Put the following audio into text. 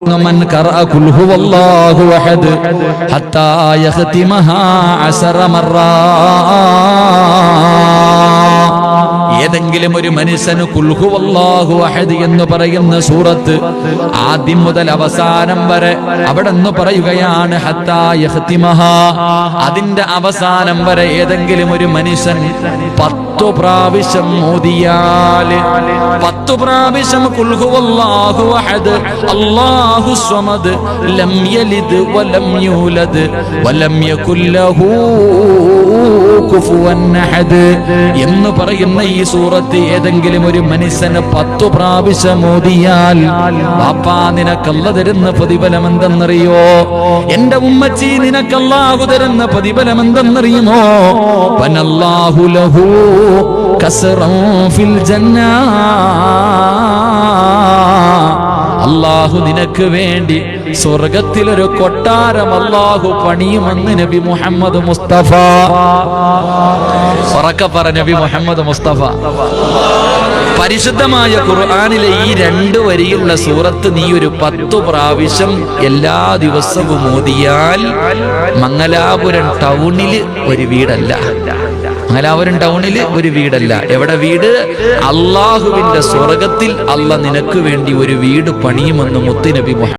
من قرأ قل هو الله أحد حتى يختمها 10 مرات ഏതെങ്കിലും ഒരു മനുഷ്യന് ഖുൽ ഹുവല്ലാഹു അഹദ് എന്ന് പറയുന്ന സൂറത്ത് ആദ്യം മുതൽ അവസാനം വരെ അവിടെ നിന്ന് പറയുകയാണ് ഹത്താ യഖ്തിമഹാ, അതിന്റെ അവസാനം വരെ ഏതെങ്കിലും ഒരു മനുഷ്യൻ 10 പ്രാവശ്യം ഓതിയാൽ 10 പ്രാവശ്യം ഖുൽ ഹുവല്ലാഹു അഹദ് അല്ലാഹു സ്വമദ് ലം യലിദ് വലം യൂലദ് വലം യകുൽ ലഹു കുഫുവൻ അഹദ് എന്ന് പറയുന്ന ഈ സൂറത്ത് ഏതെങ്കിലും ഒരു മനുഷ്യന് 10 പ്രാവശ്യം ഓതിയാൽ ബാപ്പാ നിനക്കല്ല തരുന്ന പ്രതിഫലം എന്തെന്നറിയോ? എന്റെ ഉമ്മച്ചി നിനക്കല്ലാഹു തരുന്ന പ്രതിഫലം എന്തെന്നറിയുമോ? വനല്ലാഹു ലഹു കസ്റൻ ഫിൽ ജന്ന, അല്ലാഹു നിനക്ക് വേണ്ടി സ്വർഗത്തിലൊരു കൊട്ടാരം അല്ലാഹു പണിയുമെന്ന് നബി മുഹമ്മദ് മുസ്തഫ. ഉറക്കെ പറ നബി മുഹമ്മദ് മുസ്തഫ. പരിശുദ്ധമായ ഖുർആനിലെ ഈ 2 വരിയുള്ള സൂറത്ത് നീ ഒരു 10 പ്രാവശ്യം എല്ലാ ദിവസവും ഓതിയാൽ മംഗലാപുരം ടൗണില് ഒരു വീടല്ല, മംഗലാപുരം ടൗണില് ഒരു വീടല്ല, എവിടെ വീട്? അള്ളാഹുവിന്റെ സ്വർഗത്തിൽ അല്ല നിനക്ക് വേണ്ടി ഒരു വീട് പണിയുമെന്ന് മുത്തുനബി മുഹമ്മദ്.